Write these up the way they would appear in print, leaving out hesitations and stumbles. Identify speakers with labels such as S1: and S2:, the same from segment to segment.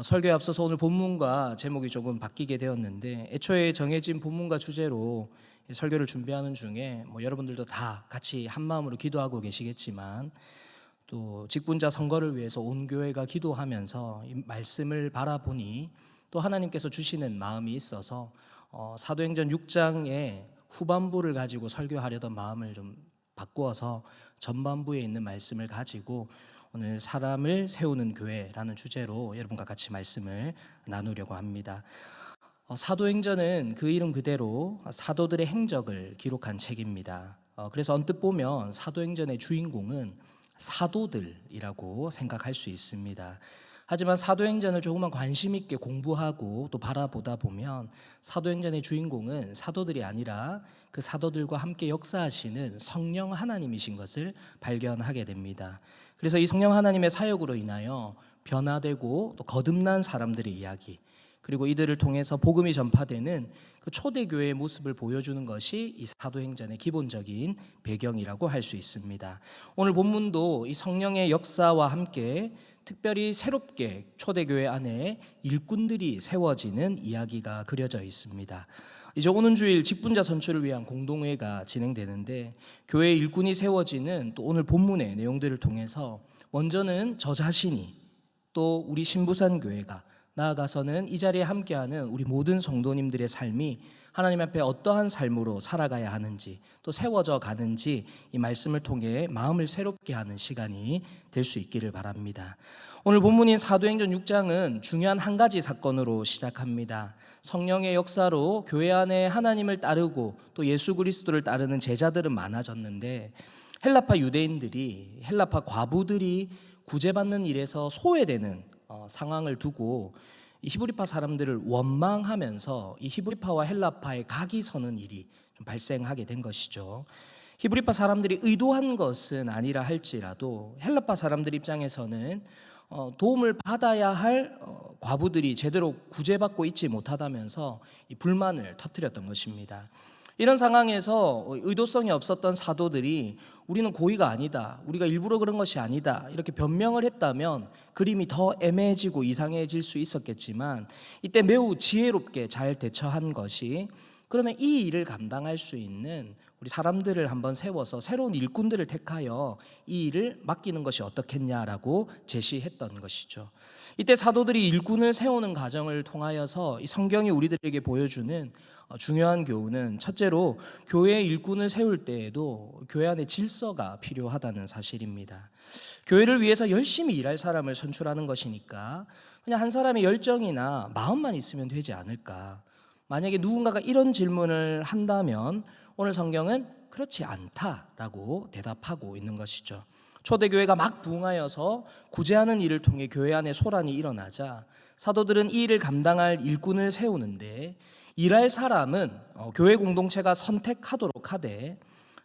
S1: 설교에 앞서서 오늘 본문과 제목이 조금 바뀌게 되었는데, 애초에 정해진 본문과 주제로 설교를 준비하는 중에 여러분들도 다 같이 한 마음으로 기도하고 계시겠지만, 또 직분자 선거를 위해서 온 교회가 기도하면서 이 말씀을 바라보니 또 하나님께서 주시는 마음이 있어서 사도행전 6장의 후반부를 가지고 설교하려던 마음을 좀 바꾸어서 전반부에 있는 말씀을 가지고 오늘 사람을 세우는 교회라는 주제로 여러분과 같이 말씀을 나누려고 합니다. 사도행전은 그 이름 그대로 사도들의 행적을 기록한 책입니다. 그래서 언뜻 보면 사도행전의 주인공은 사도들이라고 생각할 수 있습니다. 하지만 사도행전을 조금만 관심 있게 공부하고 또 바라보다 보면 사도행전의 주인공은 사도들이 아니라 그 사도들과 함께 역사하시는 성령 하나님이신 것을 발견하게 됩니다. 그래서 이 성령 하나님의 사역으로 인하여 변화되고 또 거듭난 사람들의 이야기, 그리고 이들을 통해서 복음이 전파되는 그 초대교회의 모습을 보여주는 것이 이 사도행전의 기본적인 배경이라고 할 수 있습니다. 오늘 본문도 이 성령의 역사와 함께 특별히 새롭게 초대교회 안에 일꾼들이 세워지는 이야기가 그려져 있습니다. 이제 오는 주일 직분자 선출을 위한 공동회가 진행되는데, 교회 일꾼이 세워지는 또 오늘 본문의 내용들을 통해서 먼저는 저 자신이, 또 우리 신부산 교회가, 나아가서는 이 자리에 함께하는 우리 모든 성도님들의 삶이 하나님 앞에 어떠한 삶으로 살아가야 하는지, 또 세워져 가는지 이 말씀을 통해 마음을 새롭게 하는 시간이 될 수 있기를 바랍니다. 오늘 본문인 사도행전 6장은 중요한 한 가지 사건으로 시작합니다. 성령의 역사로 교회 안에 하나님을 따르고 또 예수 그리스도를 따르는 제자들은 많아졌는데, 헬라파 유대인들이, 헬라파 과부들이 구제받는 일에서 소외되는 상황을 두고 이 히브리파 사람들을 원망하면서 이 히브리파와 헬라파의 각이 서는 일이 좀 발생하게 된 것이죠. 히브리파 사람들이 의도한 것은 아니라 할지라도 헬라파 사람들 입장에서는 도움을 받아야 할 과부들이 제대로 구제받고 있지 못하다면서 이 불만을 터뜨렸던 것입니다. 이런 상황에서 의도성이 없었던 사도들이 우리는 고의가 아니다, 우리가 일부러 그런 것이 아니다, 이렇게 변명을 했다면 그림이 더 애매해지고 이상해질 수 있었겠지만, 이때 매우 지혜롭게 잘 대처한 것이, 그러면 이 일을 감당할 수 있는 우리 사람들을 한번 세워서 새로운 일꾼들을 택하여 이 일을 맡기는 것이 어떻겠냐라고 제시했던 것이죠. 이때 사도들이 일꾼을 세우는 과정을 통하여서 이 성경이 우리들에게 보여주는 중요한 교훈은, 첫째로 교회의 일꾼을 세울 때에도 교회 안에 질서가 필요하다는 사실입니다. 교회를 위해서 열심히 일할 사람을 선출하는 것이니까 그냥 한 사람의 열정이나 마음만 있으면 되지 않을까. 만약에 누군가가 이런 질문을 한다면 오늘 성경은 그렇지 않다라고 대답하고 있는 것이죠. 초대교회가 막 부흥하여서 구제하는 일을 통해 교회 안에 소란이 일어나자 사도들은 이 일을 감당할 일꾼을 세우는데, 일할 사람은 교회 공동체가 선택하도록 하되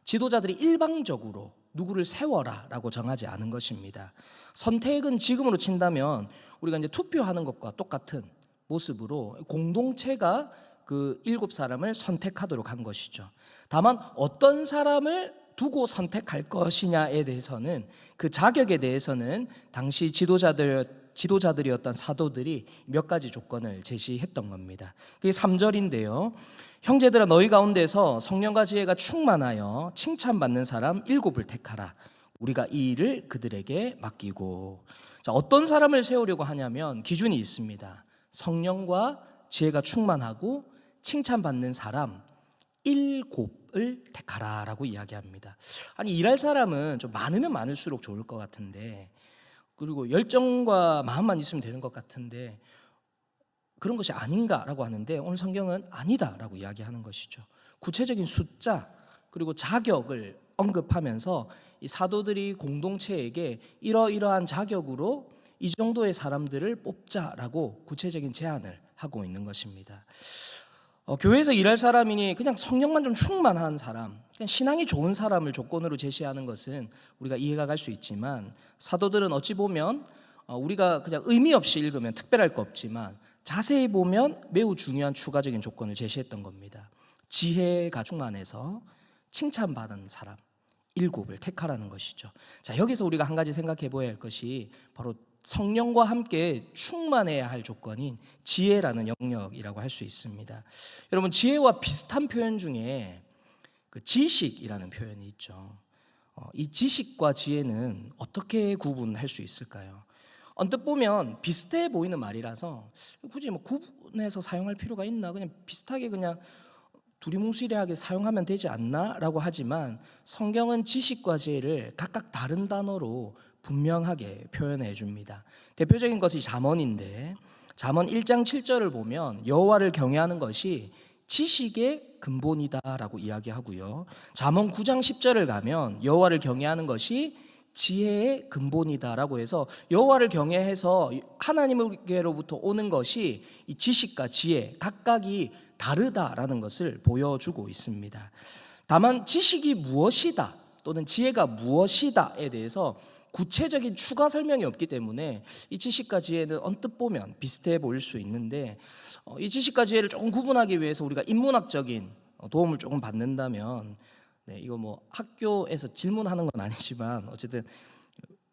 S1: 지도자들이 일방적으로 누구를 세워라 라고 정하지 않은 것입니다. 선택은 지금으로 친다면 우리가 이제 투표하는 것과 똑같은 모습으로 공동체가 그 7사람을 선택하도록 한 것이죠. 다만 어떤 사람을 두고 선택할 것이냐에 대해서는, 그 자격에 대해서는 당시 지도자들이었던 사도들이 몇 가지 조건을 제시했던 겁니다. 그게 3절인데요. 형제들아, 너희 가운데서 성령과 지혜가 충만하여 칭찬받는 사람 7을 택하라. 우리가 이 일을 그들에게 맡기고. 자, 어떤 사람을 세우려고 하냐면 기준이 있습니다. 성령과 지혜가 충만하고 칭찬받는 사람 7을 택하라 라고 이야기합니다. 아니, 일할 사람은 좀 많으면 많을수록 좋을 것 같은데, 그리고 열정과 마음만 있으면 되는 것 같은데 그런 것이 아닌가라고 하는데, 오늘 성경은 아니다라고 이야기하는 것이죠. 구체적인 숫자 그리고 자격을 언급하면서 이 사도들이 공동체에게 이러이러한 자격으로 이 정도의 사람들을 뽑자라고 구체적인 제안을 하고 있는 것입니다. 교회에서 일할 사람이니 그냥 성령만 좀 충만한 사람, 그냥 신앙이 좋은 사람을 조건으로 제시하는 것은 우리가 이해가 갈 수 있지만, 사도들은 어찌 보면 우리가 그냥 의미 없이 읽으면 특별할 거 없지만 자세히 보면 매우 중요한 추가적인 조건을 제시했던 겁니다. 지혜가 충만해서 칭찬받은 사람 7을 택하라는 것이죠. 자, 여기서 우리가 한 가지 생각해 보아야 할 것이 바로 성령과 함께 충만해야 할 조건인 지혜라는 영역이라고 할 수 있습니다. 여러분, 지혜와 비슷한 표현 중에 그 지식이라는 표현이 있죠. 이 지식과 지혜는 어떻게 구분할 수 있을까요? 언뜻 보면 비슷해 보이는 말이라서 굳이 뭐 구분해서 사용할 필요가 있나, 그냥 비슷하게 그냥 두리뭉실하게 사용하면 되지 않나 라고 하지만, 성경은 지식과 지혜를 각각 다른 단어로 분명하게 표현해 줍니다. 대표적인 것이 잠언인데, 잠언 1장 7절을 보면 여호와를 경외하는 것이 지식의 근본이다라고 이야기하고요. 잠언 9장 10절을 가면 여호와를 경외하는 것이 지혜의 근본이다라고 해서, 여호와를 경외해서 하나님께로부터 오는 것이 이 지식과 지혜 각각이 다르다라는 것을 보여주고 있습니다. 다만 지식이 무엇이다 또는 지혜가 무엇이다에 대해서 구체적인 추가 설명이 없기 때문에 이 지식과 지혜는 언뜻 보면 비슷해 보일 수 있는데, 이 지식과 지혜를 조금 구분하기 위해서 우리가 인문학적인 도움을 조금 받는다면, 이거 뭐 학교에서 질문하는 건 아니지만 어쨌든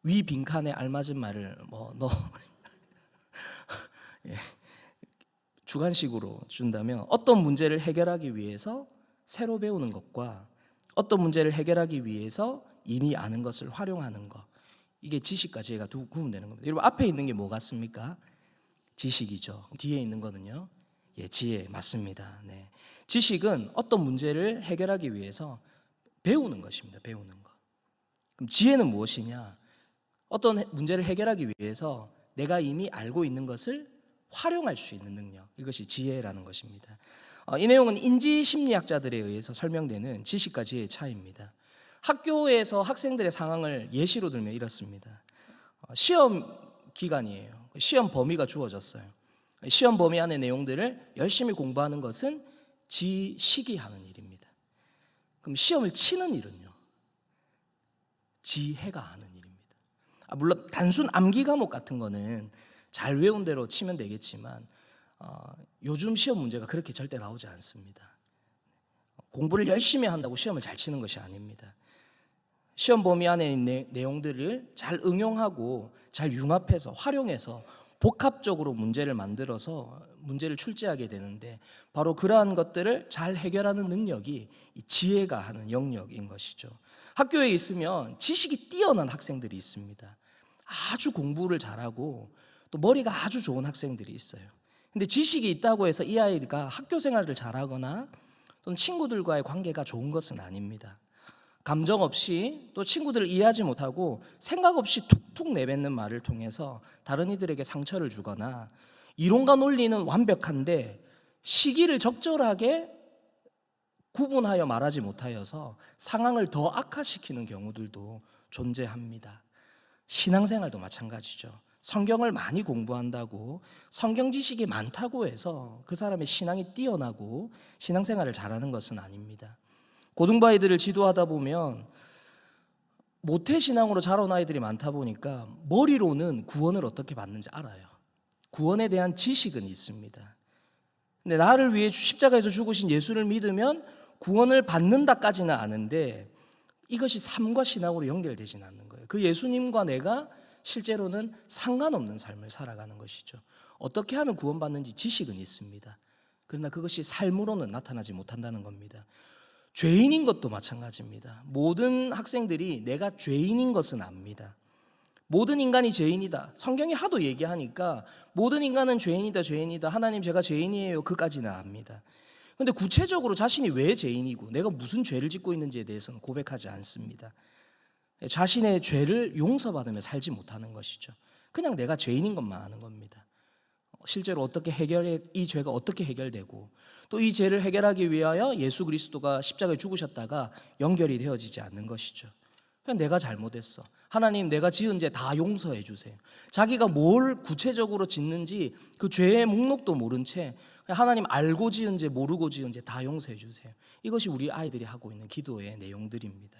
S1: 위 빈칸에 알맞은 말을 뭐 넣어 예, 주관식으로 준다면, 어떤 문제를 해결하기 위해서 새로 배우는 것과 어떤 문제를 해결하기 위해서 이미 아는 것을 활용하는 것, 이게 지식과 지혜가 두 구분되는 겁니다. 여러분, 앞에 있는 게 뭐 같습니까? 지식이죠. 뒤에 있는 거는요, 지혜 맞습니다. 네. 지식은 어떤 문제를 해결하기 위해서 배우는 것입니다. 배우는 것. 그럼 지혜는 무엇이냐? 어떤 문제를 해결하기 위해서 내가 이미 알고 있는 것을 활용할 수 있는 능력, 이것이 지혜라는 것입니다. 이 내용은 인지심리학자들에 의해서 설명되는 지식과 지혜의 차이입니다. 학교에서 학생들의 상황을 예시로 들면 이렇습니다. 시험 기간이에요. 시험 범위가 주어졌어요. 시험 범위 안의 내용들을 열심히 공부하는 것은 지식이 하는 일입니다. 그럼 시험을 치는 일은요, 지혜가 하는 일입니다. 물론 단순 암기 과목 같은 거는 잘 외운 대로 치면 되겠지만, 요즘 시험 문제가 그렇게 절대 나오지 않습니다. 공부를 열심히 한다고 시험을 잘 치는 것이 아닙니다. 시험 범위 안에 있는 내용들을 잘 응용하고 잘 융합해서 활용해서 복합적으로 문제를 만들어서 문제를 출제하게 되는데, 바로 그러한 것들을 잘 해결하는 능력이 이 지혜가 하는 영역인 것이죠. 학교에 있으면 지식이 뛰어난 학생들이 있습니다. 아주 공부를 잘하고 또 머리가 아주 좋은 학생들이 있어요. 근데 지식이 있다고 해서 이 아이가 학교 생활을 잘하거나 또는 친구들과의 관계가 좋은 것은 아닙니다. 감정 없이, 또 친구들을 이해하지 못하고 생각 없이 툭툭 내뱉는 말을 통해서 다른 이들에게 상처를 주거나, 이론과 논리는 완벽한데 시기를 적절하게 구분하여 말하지 못하여서 상황을 더 악화시키는 경우들도 존재합니다. 신앙생활도 마찬가지죠. 성경을 많이 공부한다고, 성경 지식이 많다고 해서 그 사람의 신앙이 뛰어나고 신앙생활을 잘하는 것은 아닙니다. 고등부 아이들을 지도하다 보면 모태신앙으로 자라온 아이들이 많다 보니까 머리로는 구원을 어떻게 받는지 알아요. 구원에 대한 지식은 있습니다. 근데 나를 위해 십자가에서 죽으신 예수를 믿으면 구원을 받는다까지는 아는데, 이것이 삶과 신앙으로 연결되지는 않는 거예요. 그 예수님과 내가 실제로는 상관없는 삶을 살아가는 것이죠. 어떻게 하면 구원받는지 지식은 있습니다. 그러나 그것이 삶으로는 나타나지 못한다는 겁니다. 죄인인 것도 마찬가지입니다. 모든 학생들이 내가 죄인인 것은 압니다. 모든 인간이 죄인이다. 성경이 하도 얘기하니까 모든 인간은 죄인이다, 죄인이다. 하나님 제가 죄인이에요. 그까지는 압니다. 그런데 구체적으로 자신이 왜 죄인이고 내가 무슨 죄를 짓고 있는지에 대해서는 고백하지 않습니다. 자신의 죄를 용서받으며 살지 못하는 것이죠. 그냥 내가 죄인인 것만 아는 겁니다. 실제로 어떻게 이 죄가 어떻게 해결되고, 또 이 죄를 해결하기 위하여 예수 그리스도가 십자가에 죽으셨다가 연결이 되어지지 않는 것이죠. 그냥 내가 잘못했어. 하나님, 내가 지은 죄 다 용서해 주세요. 자기가 뭘 구체적으로 짓는지 그 죄의 목록도 모른 채 하나님, 알고 지은 죄 모르고 지은 죄 다 용서해 주세요. 이것이 우리 아이들이 하고 있는 기도의 내용들입니다.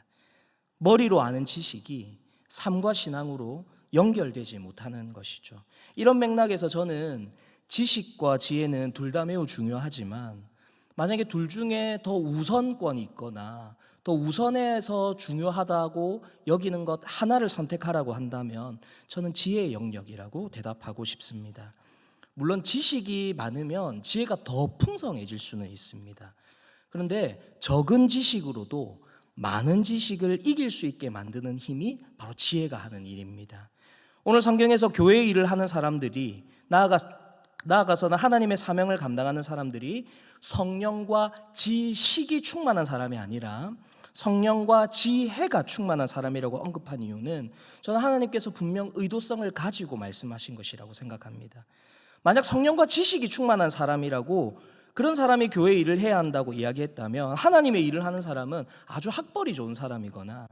S1: 머리로 아는 지식이 삶과 신앙으로 연결되지 못하는 것이죠. 이런 맥락에서 저는 지식과 지혜는 둘 다 매우 중요하지만, 만약에 둘 중에 더 우선권이 있거나 더 우선해서 중요하다고 여기는 것 하나를 선택하라고 한다면 저는 지혜의 영역이라고 대답하고 싶습니다. 물론 지식이 많으면 지혜가 더 풍성해질 수는 있습니다. 그런데 적은 지식으로도 많은 지식을 이길 수 있게 만드는 힘이 바로 지혜가 하는 일입니다. 오늘 성경에서 교회 일을 하는 사람들이 나아가서는 하나님의 사명을 감당하는 사람들이 성령과 지식이 충만한 사람이 아니라 성령과 지혜가 충만한 사람이라고 언급한 이유는 저는 하나님께서 분명 의도성을 가지고 말씀하신 것이라고 생각합니다. 만약 성령과 지식이 충만한 사람이라고 그런 사람이 교회 일을 해야 한다고 이야기했다면 하나님의 일을 하는 사람은 아주 학벌이 좋은 사람이거나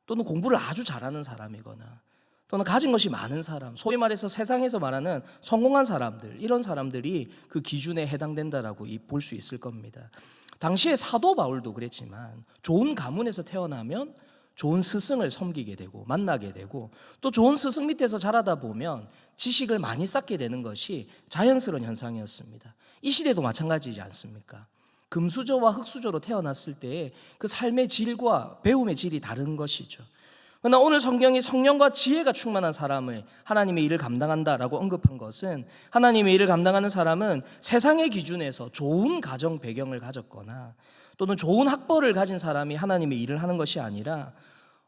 S1: 또는 공부를 아주 잘하는 사람이거나 또는 가진 것이 많은 사람, 소위 말해서 세상에서 말하는 성공한 사람들, 이런 사람들이 그 기준에 해당된다라고 볼 수 있을 겁니다. 당시에 사도 바울도 그랬지만 좋은 가문에서 태어나면 좋은 스승을 섬기게 되고 만나게 되고 또 좋은 스승 밑에서 자라다 보면 지식을 많이 쌓게 되는 것이 자연스러운 현상이었습니다. 이 시대도 마찬가지지 않습니까? 금수저와 흙수저로 태어났을 때 그 삶의 질과 배움의 질이 다른 것이죠. 그러나 오늘 성경이 성령과 지혜가 충만한 사람을 하나님의 일을 감당한다라고 언급한 것은 하나님의 일을 감당하는 사람은 세상의 기준에서 좋은 가정 배경을 가졌거나 또는 좋은 학벌을 가진 사람이 하나님의 일을 하는 것이 아니라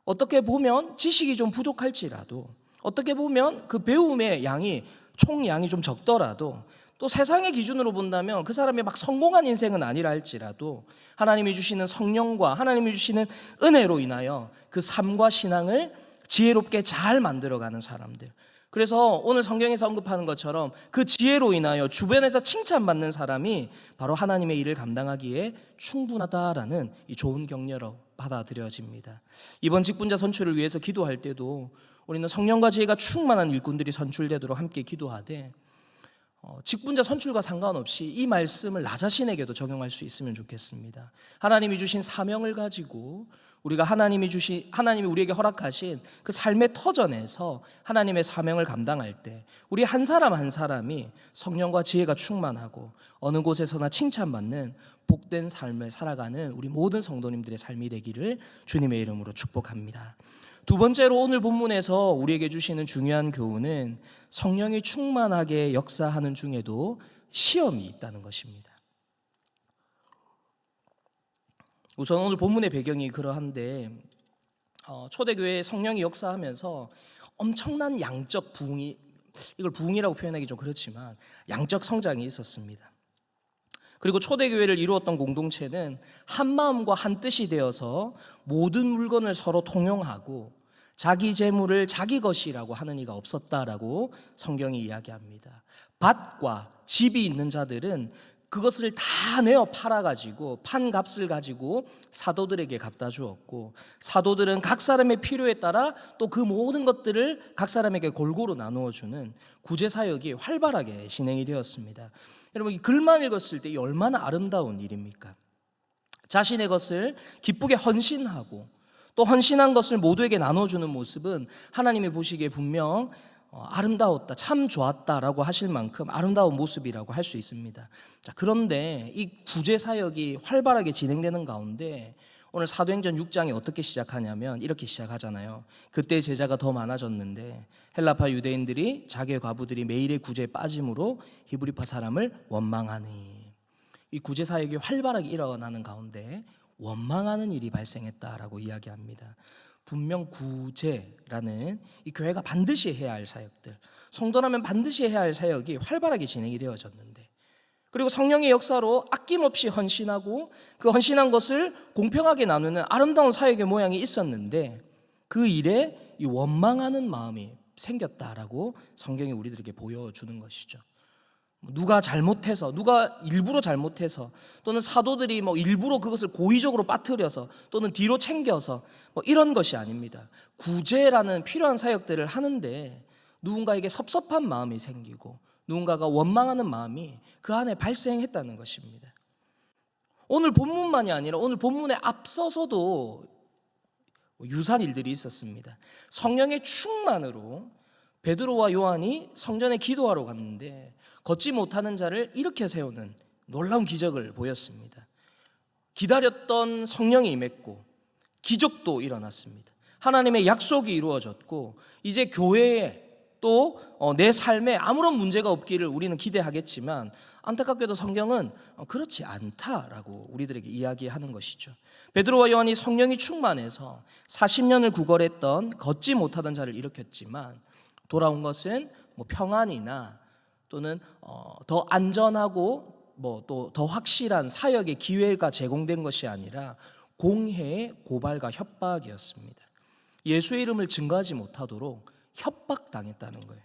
S1: 어떻게 보면 지식이 좀 부족할지라도 어떻게 보면 그 배움의 양이 총량이 좀 적더라도 또 세상의 기준으로 본다면 그 사람이 막 성공한 인생은 아니라 할지라도 하나님이 주시는 성령과 하나님이 주시는 은혜로 인하여 그 삶과 신앙을 지혜롭게 잘 만들어가는 사람들. 그래서 오늘 성경에서 언급하는 것처럼 그 지혜로 인하여 주변에서 칭찬받는 사람이 바로 하나님의 일을 감당하기에 충분하다라는 이 좋은 격려로 받아들여집니다. 이번 직분자 선출을 위해서 기도할 때도 우리는 성령과 지혜가 충만한 일꾼들이 선출되도록 함께 기도하되 직분자 선출과 상관없이 이 말씀을 나 자신에게도 적용할 수 있으면 좋겠습니다. 하나님이 주신 사명을 가지고 우리가 하나님이 우리에게 허락하신 그 삶의 터전에서 하나님의 사명을 감당할 때 우리 한 사람 한 사람이 성령과 지혜가 충만하고 어느 곳에서나 칭찬받는 복된 삶을 살아가는 우리 모든 성도님들의 삶이 되기를 주님의 이름으로 축복합니다. 두 번째로 오늘 본문에서 우리에게 주시는 중요한 교훈은 성령이 충만하게 역사하는 중에도 시험이 있다는 것입니다. 우선 오늘 본문의 배경이 그러한데 초대교회에 성령이 역사하면서 엄청난 양적 부흥이, 이걸 부흥이라고 표현하기 좀 그렇지만 양적 성장이 있었습니다. 그리고 초대교회를 이루었던 공동체는 한 마음과 한 뜻이 되어서 모든 물건을 서로 통용하고 자기 재물을 자기 것이라고 하는 이가 없었다라고 성경이 이야기합니다. 밭과 집이 있는 자들은 그것을 다 내어 팔아가지고 판 값을 가지고 사도들에게 갖다 주었고 사도들은 각 사람의 필요에 따라 또 그 모든 것들을 각 사람에게 골고루 나누어 주는 구제 사역이 활발하게 진행이 되었습니다. 여러분, 이 글만 읽었을 때 얼마나 아름다운 일입니까? 자신의 것을 기쁘게 헌신하고 또 헌신한 것을 모두에게 나눠주는 모습은 하나님이 보시기에 분명 아름다웠다, 참 좋았다라고 하실 만큼 아름다운 모습이라고 할 수 있습니다. 자, 그런데 이 구제 사역이 활발하게 진행되는 가운데 오늘 사도행전 6장이 어떻게 시작하냐면 이렇게 시작하잖아요. 그때 제자가 더 많아졌는데 헬라파 유대인들이 자기의 과부들이 매일의 구제에 빠짐으로 히브리파 사람을 원망하니. 이 구제 사역이 활발하게 일어나는 가운데 원망하는 일이 발생했다라고 이야기합니다. 분명 구제라는 이 교회가 반드시 해야 할 사역들, 성도라면 반드시 해야 할 사역이 활발하게 진행이 되어졌는데, 그리고 성령의 역사로 아낌없이 헌신하고 그 헌신한 것을 공평하게 나누는 아름다운 사역의 모양이 있었는데 그 일에 이 원망하는 마음이 생겼다라고 성경이 우리들에게 보여주는 것이죠. 누가 잘못해서, 누가 일부러 잘못해서, 또는 사도들이 일부러 그것을 고의적으로 빠뜨려서 또는 뒤로 챙겨서 이런 것이 아닙니다. 구제라는 필요한 사역들을 하는데 누군가에게 섭섭한 마음이 생기고 누군가가 원망하는 마음이 그 안에 발생했다는 것입니다. 오늘 본문만이 아니라 오늘 본문에 앞서서도 유사한 일들이 있었습니다. 성령의 충만으로 베드로와 요한이 성전에 기도하러 갔는데 걷지 못하는 자를 일으켜 세우는 놀라운 기적을 보였습니다. 기다렸던 성령이 임했고 기적도 일어났습니다. 하나님의 약속이 이루어졌고 이제 교회에 또 내 삶에 아무런 문제가 없기를 우리는 기대하겠지만 안타깝게도 성경은 그렇지 않다라고 우리들에게 이야기하는 것이죠. 베드로와 요한이 성령이 충만해서 40년을 구걸했던 걷지 못하던 자를 일으켰지만 돌아온 것은 평안이나 또는 더 안전하고 또 더 확실한 사역의 기회가 제공된 것이 아니라 공회의 고발과 협박이었습니다. 예수의 이름을 증거하지 못하도록 협박당했다는 거예요.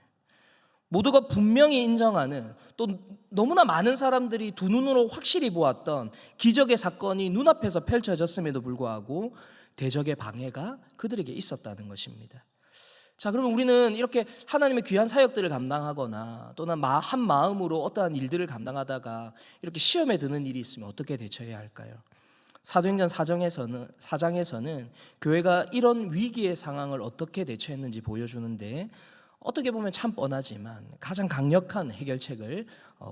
S1: 모두가 분명히 인정하는, 또 너무나 많은 사람들이 두 눈으로 확실히 보았던 기적의 사건이 눈앞에서 펼쳐졌음에도 불구하고 대적의 방해가 그들에게 있었다는 것입니다. 자, 그러면 우리는 이렇게 하나님의 귀한 사역들을 감당하거나 또는 한 마음으로 어떠한 일들을 감당하다가 이렇게 시험에 드는 일이 있으면 어떻게 대처해야 할까요? 사도행전 4장에서는 교회가 이런 위기의 상황을 어떻게 대처했는지 보여주는데, 어떻게 보면 참 뻔하지만 가장 강력한 해결책을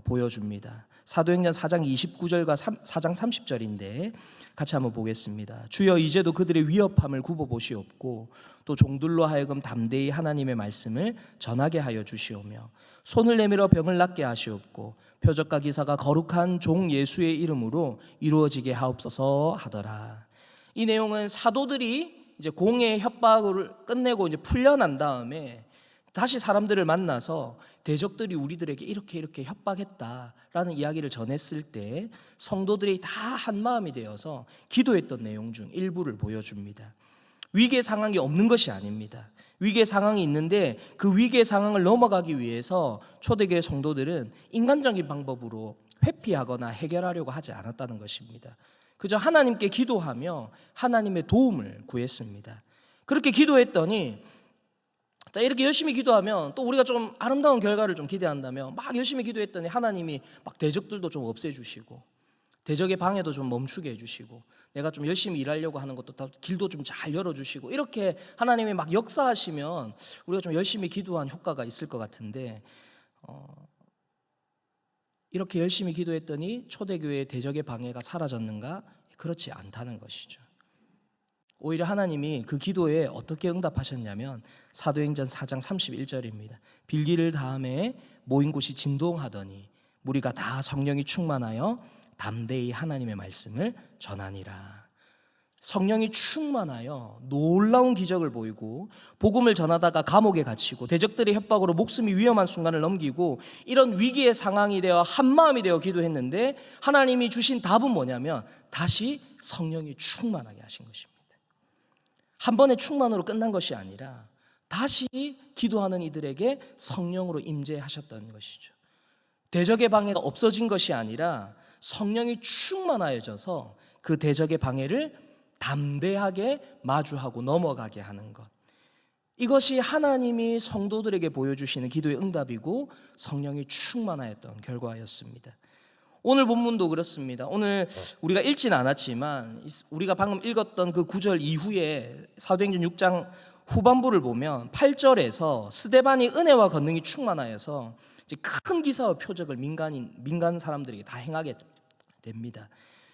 S1: 보여줍니다. 사도행전 4장 29절과 4장 30절인데 같이 한번 보겠습니다. 주여 이제도 그들의 위협함을 굽어보시옵고 또 종들로 하여금 담대히 하나님의 말씀을 전하게 하여 주시오며 손을 내밀어 병을 낫게 하시옵고 표적과 기사가 거룩한 종 예수의 이름으로 이루어지게 하옵소서 하더라. 이 내용은 사도들이 이제 공의 협박을 끝내고 이제 풀려난 다음에 다시 사람들을 만나서 대적들이 우리들에게 이렇게 협박했다라는 이야기를 전했을 때 성도들이 다 한마음이 되어서 기도했던 내용 중 일부를 보여줍니다. 위기의 상황이 없는 것이 아닙니다. 위기의 상황이 있는데 그 위기의 상황을 넘어가기 위해서 초대교회 성도들은 인간적인 방법으로 회피하거나 해결하려고 하지 않았다는 것입니다. 그저 하나님께 기도하며 하나님의 도움을 구했습니다. 그렇게 기도했더니 이렇게 열심히 기도하면 또 우리가 좀 아름다운 결과를 좀 기대한다면 막 열심히 기도했더니 하나님이 막 대적들도 좀 없애주시고 대적의 방해도 좀 멈추게 해주시고 내가 좀 열심히 일하려고 하는 것도 다 길도 좀 잘 열어주시고 이렇게 하나님이 막 역사하시면 우리가 좀 열심히 기도한 효과가 있을 것 같은데 이렇게 열심히 기도했더니 초대교회의 대적의 방해가 사라졌는가? 그렇지 않다는 것이죠. 오히려 하나님이 그 기도에 어떻게 응답하셨냐면 사도행전 4장 31절입니다. 빌기를 다음에 모인 곳이 진동하더니 무리가 다 성령이 충만하여 담대히 하나님의 말씀을 전하니라. 성령이 충만하여 놀라운 기적을 보이고 복음을 전하다가 감옥에 갇히고 대적들의 협박으로 목숨이 위험한 순간을 넘기고 이런 위기의 상황이 되어 한마음이 되어 기도했는데 하나님이 주신 답은 뭐냐면 다시 성령이 충만하게 하신 것입니다. 한 번의 충만으로 끝난 것이 아니라 다시 기도하는 이들에게 성령으로 임재하셨던 것이죠. 대적의 방해가 없어진 것이 아니라 성령이 충만하여져서 그 대적의 방해를 담대하게 마주하고 넘어가게 하는 것. 이것이 하나님이 성도들에게 보여주시는 기도의 응답이고 성령이 충만하였던 결과였습니다. 오늘 본문도 그렇습니다. 오늘 우리가 읽지는 않았지만 우리가 방금 읽었던 그 9절 이후에 사도행전 6장 후반부를 보면 8절에서 스데반이 은혜와 권능이 충만하여서 이제 큰 기사와 표적을 민간 사람들에게 다 행하게 됩니다.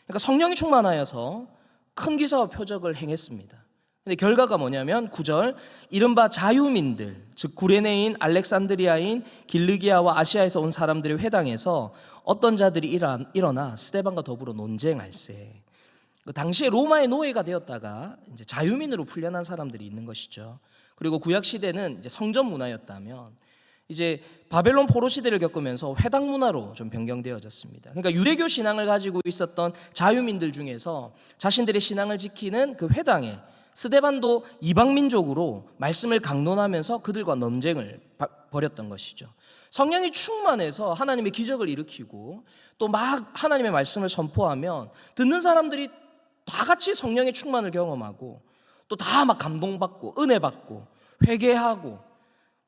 S1: 그러니까 성령이 충만하여서 큰 기사와 표적을 행했습니다. 근데 결과가 뭐냐면 9절 이른바 자유민들 즉 구레네인 알렉산드리아인 길르기아와 아시아에서 온 사람들의 회당에서 어떤 자들이 일어나 스데반과 더불어 논쟁할세. 당시에 로마의 노예가 되었다가 이제 자유민으로 풀려난 사람들이 있는 것이죠. 그리고 구약 시대는 이제 성전 문화였다면 이제 바벨론 포로 시대를 겪으면서 회당 문화로 좀 변경되어졌습니다. 그러니까 유대교 신앙을 가지고 있었던 자유민들 중에서 자신들의 신앙을 지키는 그 회당에 스데반도 이방민족으로 말씀을 강론하면서 그들과 논쟁을 벌였던 것이죠. 성령이 충만해서 하나님의 기적을 일으키고 또 막 하나님의 말씀을 선포하면 듣는 사람들이 다 같이 성령의 충만을 경험하고 또 다 막 감동받고 은혜받고 회개하고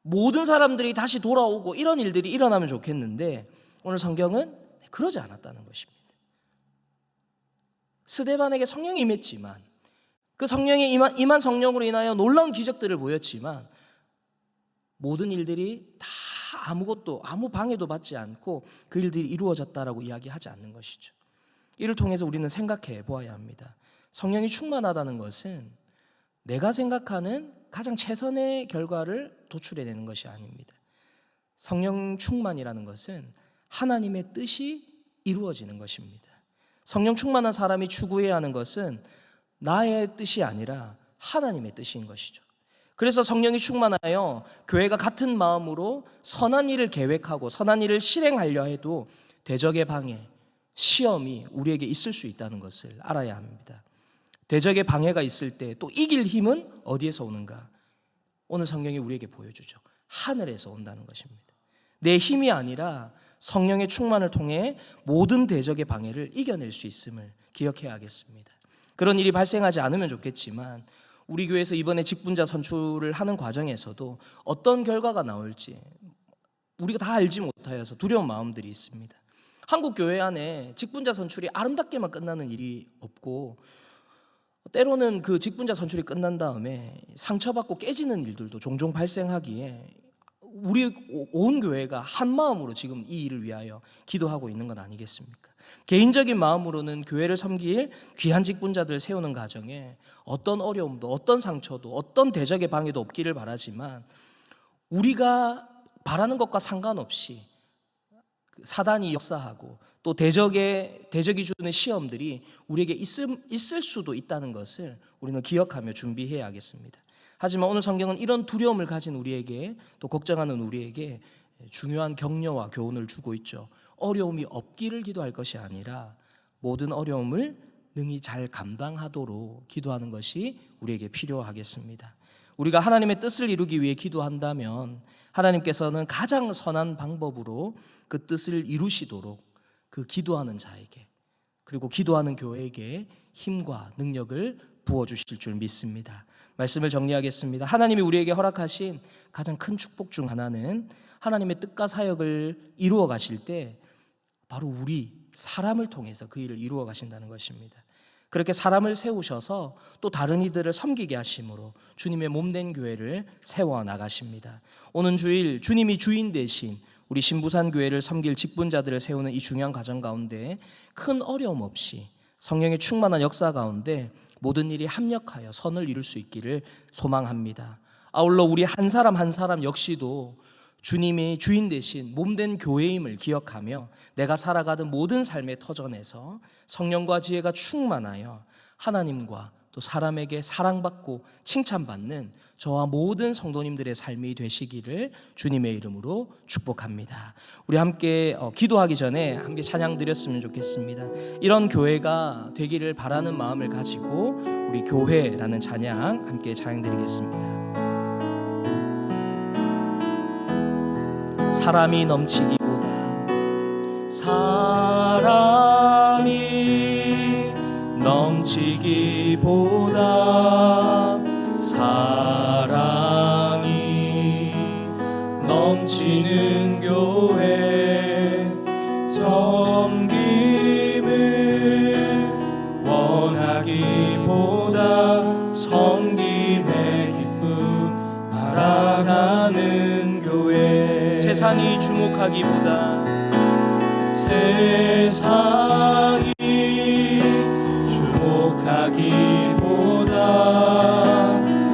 S1: 모든 사람들이 다시 돌아오고 이런 일들이 일어나면 좋겠는데 오늘 성경은 그러지 않았다는 것입니다. 스데반에게 성령이 임했지만 그 성령이 임한 성령으로 인하여 놀라운 기적들을 보였지만 모든 일들이 다 아무 방해도 받지 않고 그 일들이 이루어졌다라고 이야기하지 않는 것이죠. 이를 통해서 우리는 생각해 보아야 합니다. 성령이 충만하다는 것은 내가 생각하는 가장 최선의 결과를 도출해내는 것이 아닙니다. 성령 충만이라는 것은 하나님의 뜻이 이루어지는 것입니다. 성령 충만한 사람이 추구해야 하는 것은 나의 뜻이 아니라 하나님의 뜻인 것이죠. 그래서 성령이 충만하여 교회가 같은 마음으로 선한 일을 계획하고 선한 일을 실행하려 해도 대적의 방해, 시험이 우리에게 있을 수 있다는 것을 알아야 합니다. 대적의 방해가 있을 때 또 이길 힘은 어디에서 오는가? 오늘 성경이 우리에게 보여주죠. 하늘에서 온다는 것입니다. 내 힘이 아니라 성령의 충만을 통해 모든 대적의 방해를 이겨낼 수 있음을 기억해야 하겠습니다. 그런 일이 발생하지 않으면 좋겠지만 우리 교회에서 이번에 직분자 선출을 하는 과정에서도 어떤 결과가 나올지 우리가 다 알지 못하여서 두려운 마음들이 있습니다. 한국 교회 안에 직분자 선출이 아름답게만 끝나는 일이 없고 때로는 그 직분자 선출이 끝난 다음에 상처받고 깨지는 일들도 종종 발생하기에 우리 온 교회가 한 마음으로 지금 이 일을 위하여 기도하고 있는 건 아니겠습니까? 개인적인 마음으로는 교회를 섬길 귀한 직분자들 세우는 과정에 어떤 어려움도 어떤 상처도 어떤 대적의 방해도 없기를 바라지만 우리가 바라는 것과 상관없이 사단이 역사하고 또 대적이 주는 시험들이 우리에게 있을 수도 있다는 것을 우리는 기억하며 준비해야 하겠습니다. 하지만 오늘 성경은 이런 두려움을 가진 우리에게 또 걱정하는 우리에게 중요한 격려와 교훈을 주고 있죠. 어려움이 없기를 기도할 것이 아니라 모든 어려움을 능히 잘 감당하도록 기도하는 것이 우리에게 필요하겠습니다. 우리가 하나님의 뜻을 이루기 위해 기도한다면 하나님께서는 가장 선한 방법으로 그 뜻을 이루시도록 그 기도하는 자에게 그리고 기도하는 교회에게 힘과 능력을 부어주실 줄 믿습니다. 말씀을 정리하겠습니다. 하나님이 우리에게 허락하신 가장 큰 축복 중 하나는 하나님의 뜻과 사역을 이루어 가실 때 바로 우리 사람을 통해서 그 일을 이루어 가신다는 것입니다. 그렇게 사람을 세우셔서 또 다른 이들을 섬기게 하심으로 주님의 몸된 교회를 세워 나가십니다. 오는 주일 주님이 주인 되신 우리 신부산 교회를 섬길 직분자들을 세우는 이 중요한 과정 가운데 큰 어려움 없이 성령의 충만한 역사 가운데 모든 일이 합력하여 선을 이룰 수 있기를 소망합니다. 아울러 우리 한 사람 한 사람 역시도 주님이 주인 되신 몸된 교회임을 기억하며 내가 살아가던 모든 삶의 터전에서 성령과 지혜가 충만하여 하나님과 또 사람에게 사랑받고 칭찬받는 저와 모든 성도님들의 삶이 되시기를 주님의 이름으로 축복합니다. 우리 함께 기도하기 전에 함께 찬양 드렸으면 좋겠습니다. 이런 교회가 되기를 바라는 마음을 가지고 우리 교회라는 찬양 함께 찬양 드리겠습니다. 사람이 넘치기보다 사람이 넘치기보다 사랑이 넘치는 교회 섬김을 원하기보다 섬김의 기쁨 알아가는 교회 세상이 주목하기보다 세상이 주목하기보다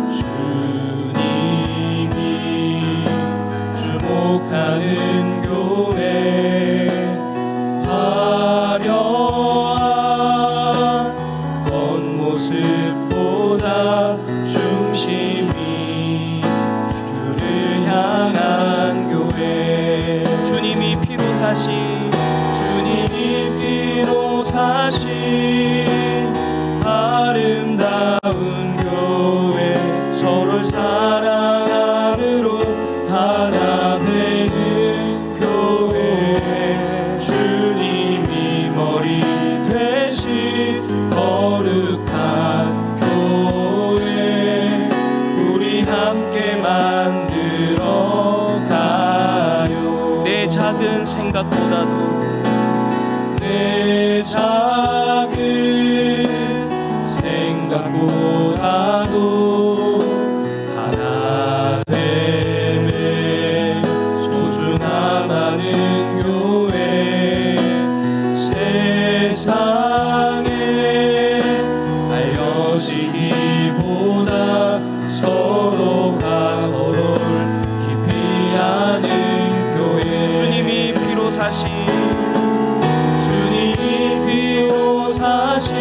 S1: 주님이 주목하는 교회 화려한 겉모습보다 중심이 주를 향한 교회 주님이 피로 사신 아름다운 교회 서로를 사랑함으로 하나 되는 교회 주님이 머리 되신 거룩한 교회 우리 함께 만들어 가요. 내 작은 생각보다도 내 작은 생각보다도 하나됨에 소중함 많은 교회 세상 사신 주님이 피로 사신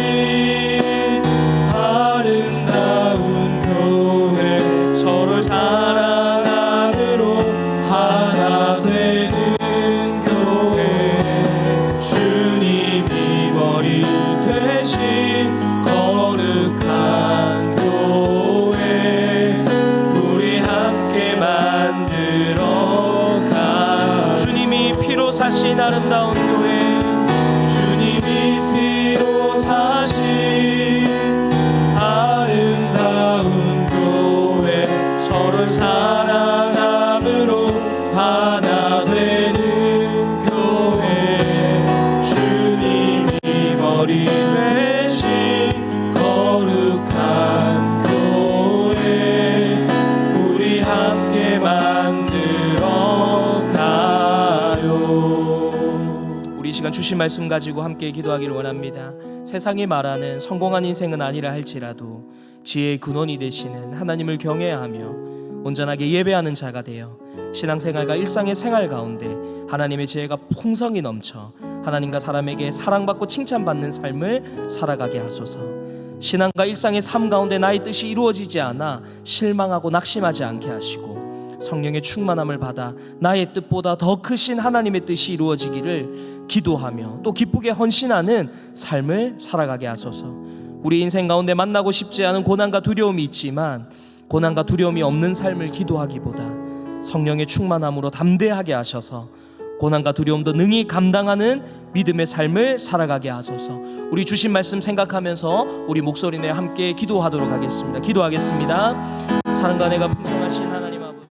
S1: 아름다운 교회 서로를 사랑함으로 하나 되는 교회 주님이 머리 되신 거룩한 교회 우리 함께 만들어가 주님이 피로 사신 아름다운 교회 주님이 피로 사신 아름다운 교회 서로를 사랑함으로 하나 되는 교회 주님이 머리 되신 거룩한 교회 우리 함께 만들어가요. 우리 이 시간 주신 말씀 가지고 함께 기도하기를 원합니다. 세상이 말하는 성공한 인생은 아니라 할지라도 지혜의 근원이 되시는 하나님을 경외하며 온전하게 예배하는 자가 되어 신앙생활과 일상의 생활 가운데 하나님의 지혜가 풍성히 넘쳐 하나님과 사람에게 사랑받고 칭찬받는 삶을 살아가게 하소서. 신앙과 일상의 삶 가운데 나의 뜻이 이루어지지 않아 실망하고 낙심하지 않게 하시고 성령의 충만함을 받아 나의 뜻보다 더 크신 하나님의 뜻이 이루어지기를 기도하며 또 기쁘게 헌신하는 삶을 살아가게 하소서. 우리 인생 가운데 만나고 싶지 않은 고난과 두려움이 있지만 고난과 두려움이 없는 삶을 기도하기보다 성령의 충만함으로 담대하게 하셔서 고난과 두려움도 능히 감당하는 믿음의 삶을 살아가게 하소서. 우리 주신 말씀 생각하면서 우리 목소리 내 함께 기도하도록 하겠습니다. 기도하겠습니다. 사랑과 은혜가 풍성하신 하나님